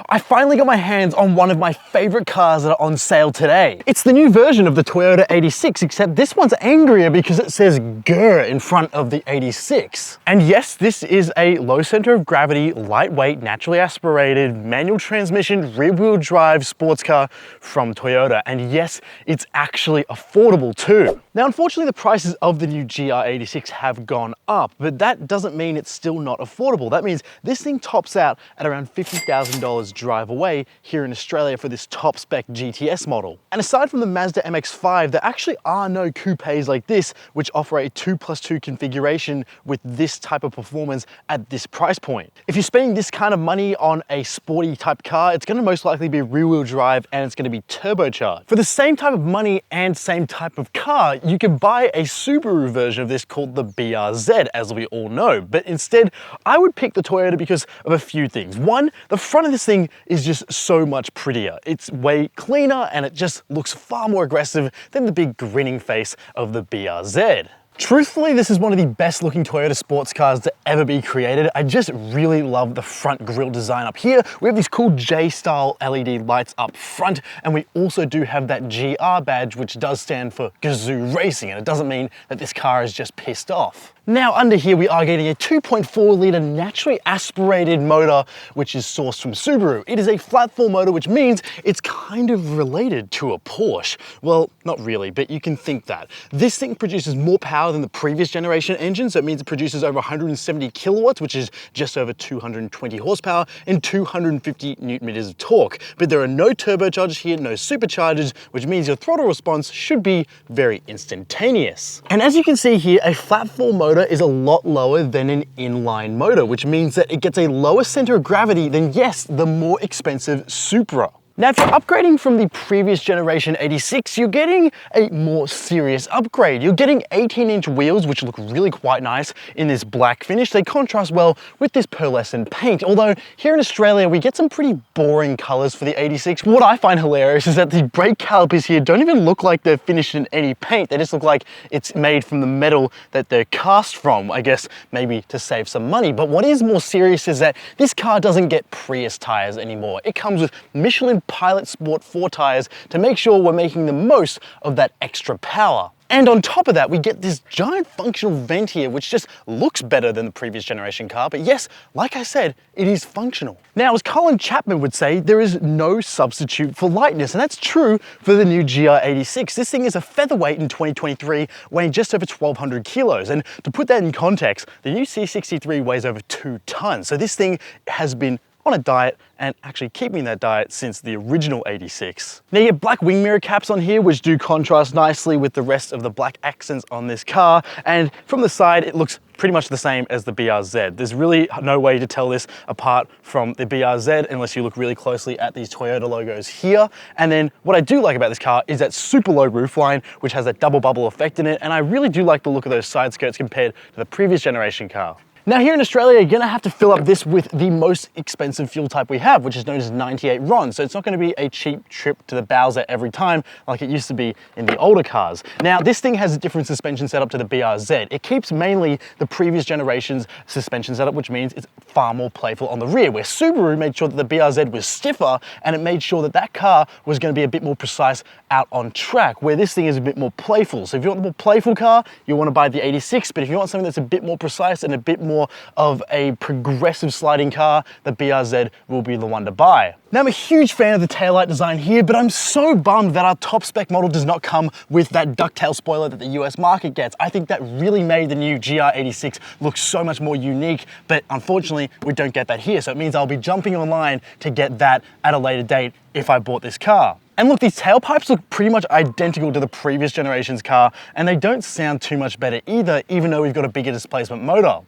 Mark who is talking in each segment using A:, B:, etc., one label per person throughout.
A: I finally got my hands on one of my favorite cars that are on sale today. It's the new version of the Toyota 86, except this one's angrier because it says GR in front of the 86. And yes, this is a low center of gravity, lightweight, naturally aspirated, manual transmission, rear-wheel drive sports car from Toyota. And yes, it's actually affordable too. Now, unfortunately, the prices of the new GR86 have gone up, but that doesn't mean it's still not affordable. That means this thing tops out at around $50,000 drive away here in Australia for this top spec GTS model. And aside from the Mazda MX-5, there actually are no coupes like this, which offer a 2+2 configuration with this type of performance at this price point. If you're spending this kind of money on a sporty type car, it's gonna most likely be rear-wheel drive and it's gonna be turbocharged. For the same type of money and same type of car, you can buy a Subaru version of this called the BRZ, as we all know. But instead, I would pick the Toyota because of a few things. One, the front of this thing is just so much prettier. It's way cleaner and it just looks far more aggressive than the big grinning face of the BRZ. Truthfully, this is one of the best looking Toyota sports cars to ever be created. I just really love the front grille design up here. We have these cool J-style LED lights up front, and we also do have that GR badge, which does stand for Gazoo Racing, and it doesn't mean that this car is just pissed off. Now under here we are getting a 2.4 litre naturally aspirated motor which is sourced from Subaru. It is a flat 4 motor, which means it's kind of related to a Porsche. Well, not really, but you can think that. This thing produces more power than the previous generation engine, so it means it produces over 170 kilowatts, which is just over 220 horsepower, and 250 newton meters of torque. But there are no turbochargers here, no superchargers, which means your throttle response should be very instantaneous. And as you can see here, a flat 4 motor is a lot lower than an inline motor, which means that it gets a lower center of gravity than, yes, the more expensive Supra. Now, if you're upgrading from the previous generation 86, you're getting a more serious upgrade. You're getting 18-inch wheels, which look really quite nice in this black finish. They contrast well with this pearlescent paint, although here in Australia, we get some pretty boring colors for the 86. What I find hilarious is that the brake calipers here don't even look like they're finished in any paint. They just look like it's made from the metal that they're cast from, I guess maybe to save some money. But what is more serious is that this car doesn't get Prius tires anymore. It comes with Michelin Pilot Sport 4 tires to make sure we're making the most of that extra power. And on top of that, we get this giant functional vent here, which just looks better than the previous generation car. But yes, like I said, it is functional. Now, as Colin Chapman would say, there is no substitute for lightness. And that's true for the new GR86. This thing is a featherweight in 2023, weighing just over 1,200 kilos. And to put that in context, the new C63 weighs over 2 tons. So this thing has been on a diet and actually keeping that diet since the original 86. Now you get black wing mirror caps on here, which do contrast nicely with the rest of the black accents on this car. And from the side, it looks pretty much the same as the BRZ. There's really no way to tell this apart from the BRZ unless you look really closely at these Toyota logos here. And then what I do like about this car is that super low roofline, which has that double bubble effect in it. And I really do like the look of those side skirts compared to the previous generation car. Now here in Australia, you're gonna have to fill up this with the most expensive fuel type we have, which is known as 98 RON. So it's not gonna be a cheap trip to the Bowser every time like it used to be in the older cars. Now this thing has a different suspension setup to the BRZ. It keeps mainly the previous generation's suspension setup, which means it's far more playful on the rear, where Subaru made sure that the BRZ was stiffer and it made sure that that car was gonna be a bit more precise out on track, where this thing is a bit more playful. So if you want the more playful car, you wanna buy the 86, but if you want something that's a bit more precise and a bit more of a progressive sliding car, the BRZ will be the one to buy. Now, I'm a huge fan of the taillight design here, but I'm so bummed that our top spec model does not come with that ducktail spoiler that the US market gets. I think that really made the new GR86 look so much more unique, but unfortunately, we don't get that here. So it means I'll be jumping online to get that at a later date if I bought this car. And look, these tailpipes look pretty much identical to the previous generation's car, and they don't sound too much better either, even though we've got a bigger displacement motor.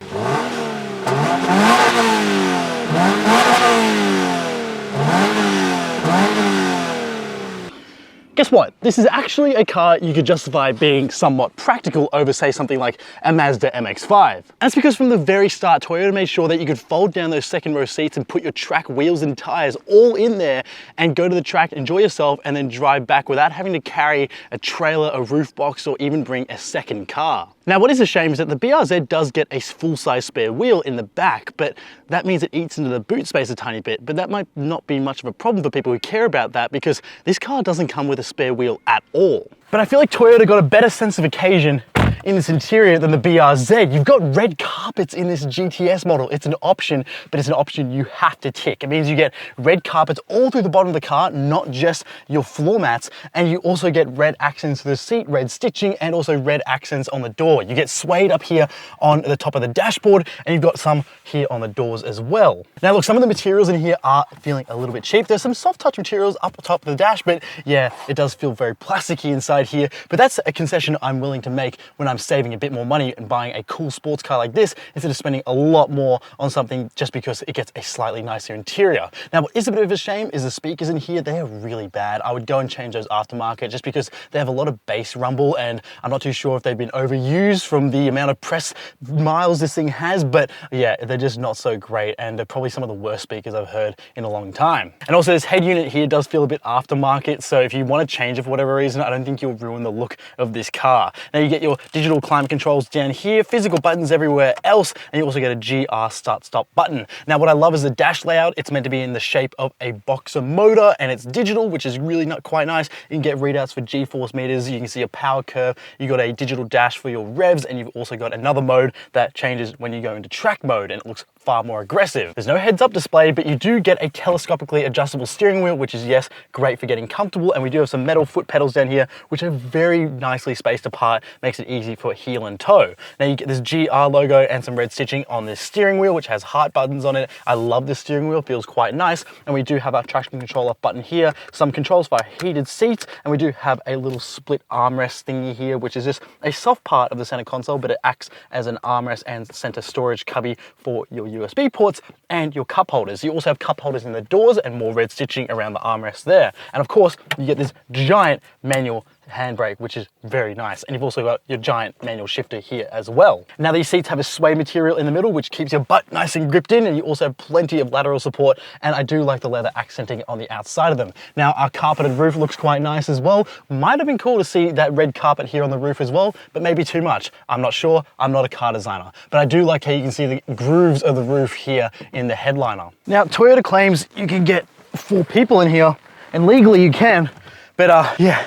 A: Guess what? This is actually a car you could justify being somewhat practical over, say, something like a Mazda MX-5. That's because from the very start, Toyota made sure that you could fold down those second row seats and put your track wheels and tires all in there and go to the track, enjoy yourself, and then drive back without having to carry a trailer, a roof box, or even bring a second car. Now, what is a shame is that the BRZ does get a full-size spare wheel in the back, but that means it eats into the boot space a tiny bit, but that might not be much of a problem for people who care about that because this car doesn't come with a spare wheel at all. But I feel like Toyota got a better sense of occasion in this interior than the BRZ. You've got red carpets in this GTS model. It's an option, but it's an option you have to tick. It means you get red carpets all through the bottom of the car, not just your floor mats, and you also get red accents to the seat, red stitching, and also red accents on the door. You get suede up here on the top of the dashboard, and you've got some here on the doors as well. Now look, some of the materials in here are feeling a little bit cheap. There's some soft touch materials up the top of the dash, but yeah, it does feel very plasticky inside here, but that's a concession I'm willing to make when I'm saving a bit more money and buying a cool sports car like this instead of spending a lot more on something just because it gets a slightly nicer interior. Now, what is a bit of a shame is the speakers in here, they are really bad. I would go and change those aftermarket just because they have a lot of bass rumble, and I'm not too sure if they've been overused from the amount of press miles this thing has, but yeah, they're just not so great, and they're probably some of the worst speakers I've heard in a long time. And also this head unit here does feel a bit aftermarket, so if you want to change it for whatever reason, I don't think you'll ruin the look of this car. Now you get your digital climate controls down here, physical buttons everywhere else, and you also get a GR start stop button. Now what I love is the dash layout. It's meant to be in the shape of a boxer motor, and it's digital, which is really not quite nice. You can get readouts for G-force meters, you can see a power curve, you got a digital dash for your revs, and you've also got another mode that changes when you go into track mode, and it looks far more aggressive. There's no heads-up display, but you do get a telescopically adjustable steering wheel, which is, yes, great for getting comfortable, and we do have some metal foot pedals down here, which are very nicely spaced apart, makes it easy for heel and toe. Now you get this GR logo and some red stitching on this steering wheel, which has heart buttons on it. I love this steering wheel, feels quite nice, and we do have our traction control off button here, some controls for our heated seats, and we do have a little split armrest thingy here, which is just a soft part of the center console, but it acts as an armrest and center storage cubby for your USB ports and your cup holders. You also have cup holders in the doors and more red stitching around the armrest there. And of course, you get this giant manual handbrake, which is very nice. And you've also got your giant manual shifter here as well. Now these seats have a suede material in the middle, which keeps your butt nice and gripped in, and you also have plenty of lateral support, and I do like the leather accenting on the outside of them. Now our carpeted roof looks quite nice as well. Might have been cool to see that red carpet here on the roof as well, but maybe too much. I'm not sure, I'm not a car designer, but I do like how you can see the grooves of the roof here in the headliner. Now Toyota claims you can get 4 people in here, and legally you can, but yeah,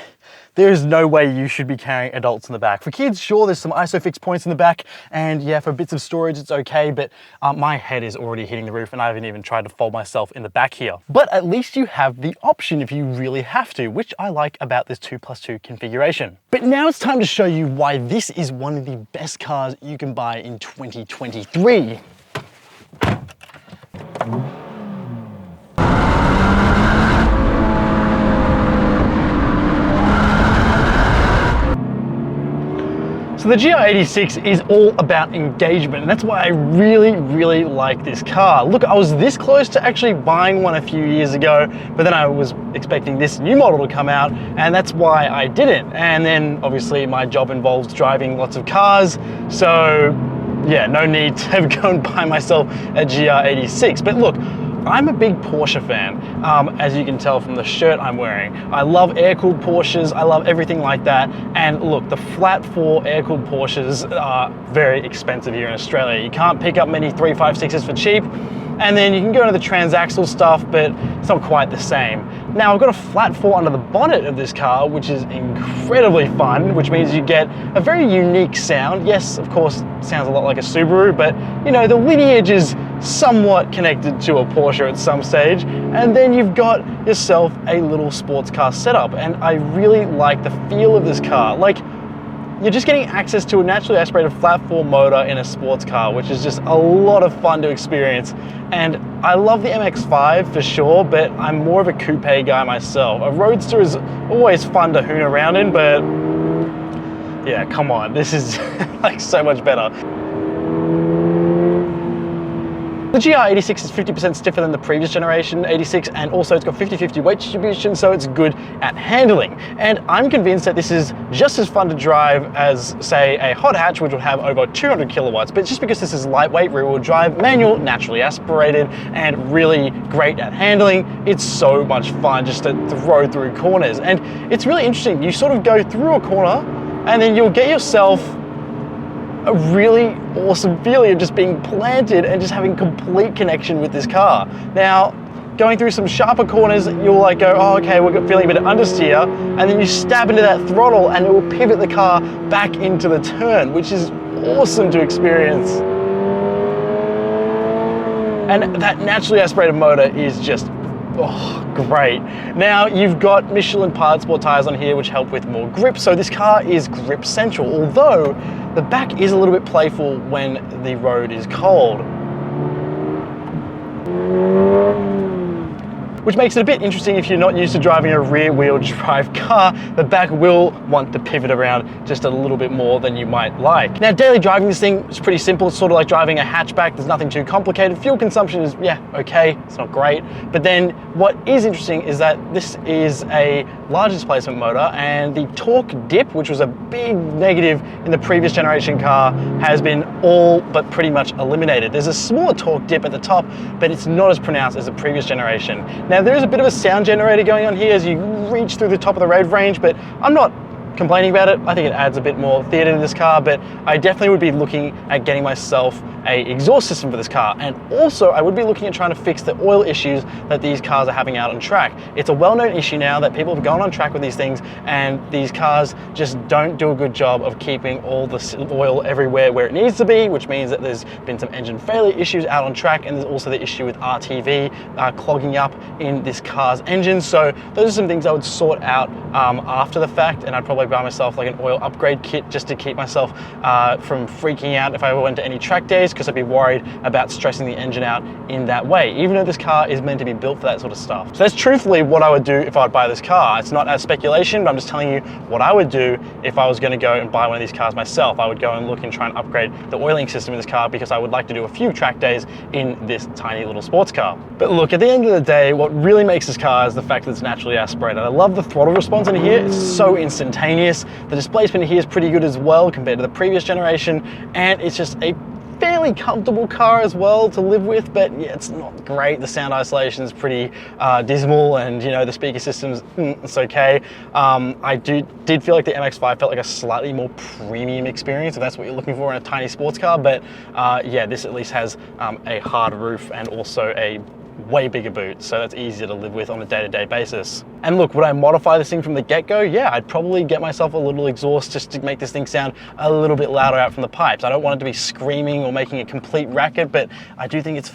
A: there is no way you should be carrying adults in the back. For kids, sure, there's some ISOFIX points in the back, and yeah, for bits of storage, it's okay, but my head is already hitting the roof, and I haven't even tried to fold myself in the back here. But at least you have the option if you really have to, which I like about this 2+2 configuration. But now it's time to show you why this is one of the best cars you can buy in 2023. So the GR86 is all about engagement, and that's why I really, really like this car. Look, I was this close to actually buying one a few years ago, but then I was expecting this new model to come out, and that's why I didn't. And then obviously my job involves driving lots of cars, so yeah, no need to go and buy myself a GR86. But look, I'm a big Porsche fan, as you can tell from the shirt I'm wearing. I love air-cooled Porsches, I love everything like that, and look, the flat 4 air-cooled Porsches are very expensive here in Australia. You can't pick up many 356s for cheap, and then you can go into the transaxle stuff, but it's not quite the same. Now, I've got a flat 4 under the bonnet of this car, which is incredibly fun, which means you get a very unique sound. Yes, of course, it sounds a lot like a Subaru, but you know, the lineage is somewhat connected to a Porsche at some stage, and then you've got yourself a little sports car setup, and I really like the feel of this car. Like, you're just getting access to a naturally aspirated flat 4 motor in a sports car, which is just a lot of fun to experience. And I love the MX-5 for sure, but I'm more of a coupe guy myself. A Roadster is always fun to hoon around in, but yeah, come on, this is like so much better. The GR86 is 50% stiffer than the previous generation 86, and also it's got 50-50 weight distribution, so it's good at handling. And I'm convinced that this is just as fun to drive as, say, a hot hatch, which would have over 200 kilowatts, but just because this is lightweight, rear-wheel drive, manual, naturally aspirated, and really great at handling, it's so much fun just to throw through corners. And it's really interesting, you sort of go through a corner, and then you'll get yourself a really awesome feeling of just being planted and just having complete connection with this car. Now, going through some sharper corners, you'll like go, oh, okay, we're feeling a bit of understeer, and then you stab into that throttle and it will pivot the car back into the turn, which is awesome to experience. And that naturally aspirated motor is just, oh, great. Now you've got Michelin Pilot Sport tires on here which help with more grip, so this car is grip central, although the back is a little bit playful when the road is cold, which makes it a bit interesting if you're not used to driving a rear-wheel drive car. The back will want to pivot around just a little bit more than you might like. Now, daily driving this thing is pretty simple. It's sort of like driving a hatchback. There's nothing too complicated. Fuel consumption is, yeah, okay. It's not great. But then what is interesting is that this is a large displacement motor, and the torque dip, which was a big negative in the previous generation car, has been all but pretty much eliminated. There's a smaller torque dip at the top, but it's not as pronounced as the previous generation. Now there is a bit of a sound generator going on here as you reach through the top of the road range, but I'm not complaining about it. I think it adds a bit more theatre to this car, but I definitely would be looking at getting myself a exhaust system for this car. And also I would be looking at trying to fix the oil issues that these cars are having out on track. It's a well-known issue now that people have gone on track with these things, and these cars just don't do a good job of keeping all the oil everywhere where it needs to be, which means that there's been some engine failure issues out on track, and there's also the issue with RTV clogging up in this car's engine. So those are some things I would sort out after the fact, and I'd probably buy myself like an oil upgrade kit just to keep myself from freaking out if I ever went to any track days, because I'd be worried about stressing the engine out in that way, even though this car is meant to be built for that sort of stuff. So that's truthfully what I would do if I would buy this car. It's not as speculation, but I'm just telling you what I would do if I was going to go and buy one of these cars myself. I would go and look and try and upgrade the oiling system in this car, because I would like to do a few track days in this tiny little sports car. But look, at the end of the day, what really makes this car is the fact that it's naturally aspirated. I love the throttle response in here. It's so instantaneous. The displacement here is pretty good as well compared to the previous generation, and it's just a fairly comfortable car as well to live with, but yeah, it's not great. The sound isolation is pretty dismal, and you know, the speaker system's it's okay. I did feel like the MX-5 felt like a slightly more premium experience, if that's what you're looking for in a tiny sports car, but yeah, this at least has a hard roof and also a way bigger boot, so that's easier to live with on a day-to-day basis. And look, would I modify this thing from the get-go? Yeah, I'd probably get myself a little exhaust just to make this thing sound a little bit louder out from the pipes. I don't want it to be screaming or making a complete racket, but I do think it's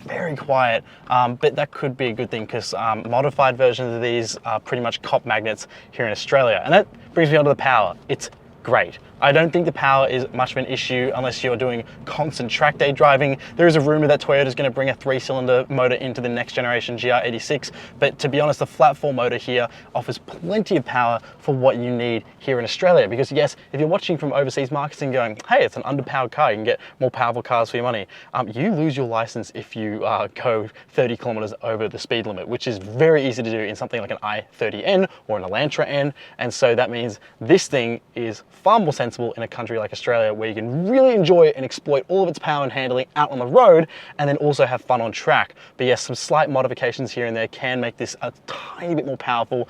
A: very quiet, but that could be a good thing, because modified versions of these are pretty much cop magnets here in Australia. And that brings me on to the power. It's great. I don't think the power is much of an issue unless you're doing constant track day driving. There is a rumor that Toyota is going to bring a 3-cylinder motor into the next generation GR86, but to be honest, the flat 4 motor here offers plenty of power for what you need here in Australia. Because yes, if you're watching from overseas markets and going, hey, it's an underpowered car, you can get more powerful cars for your money, you lose your license if you go 30 kilometers over the speed limit, which is very easy to do in something like an i30N or an Elantra N. And so that means this thing is far more sensible in a country like Australia, where you can really enjoy and exploit all of its power and handling out on the road, and then also have fun on track. But yes, some slight modifications here and there can make this a tiny bit more powerful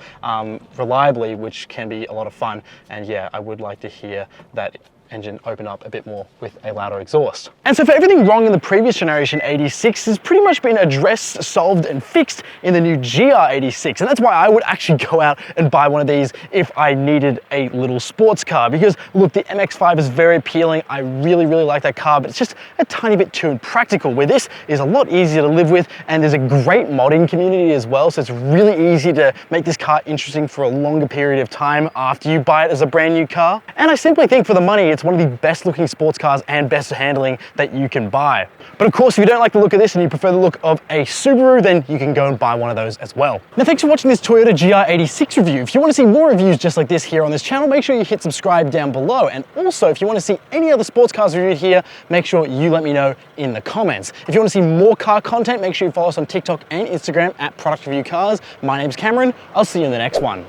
A: reliably, which can be a lot of fun. And yeah, I would like to hear that engine open up a bit more with a louder exhaust. And so for everything wrong in the previous generation 86 has pretty much been addressed, solved and fixed in the new GR86. And that's why I would actually go out and buy one of these if I needed a little sports car, because look, the MX-5 is very appealing. I really like that car, but it's just a tiny bit too impractical, where this is a lot easier to live with, and there's a great modding community as well. So it's really easy to make this car interesting for a longer period of time after you buy it as a brand new car. And I simply think for the money, it's one of the best looking sports cars and best handling that you can buy. But of course, if you don't like the look of this and you prefer the look of a Subaru, then you can go and buy one of those as well. Now, thanks for watching this Toyota GR86 review. If you want to see more reviews just like this here on this channel, make sure you hit subscribe down below. And also, if you want to see any other sports cars reviewed here, make sure you let me know in the comments. If you want to see more car content, make sure you follow us on TikTok and Instagram at Product Review Cars. My name's Cameron. I'll see you in the next one.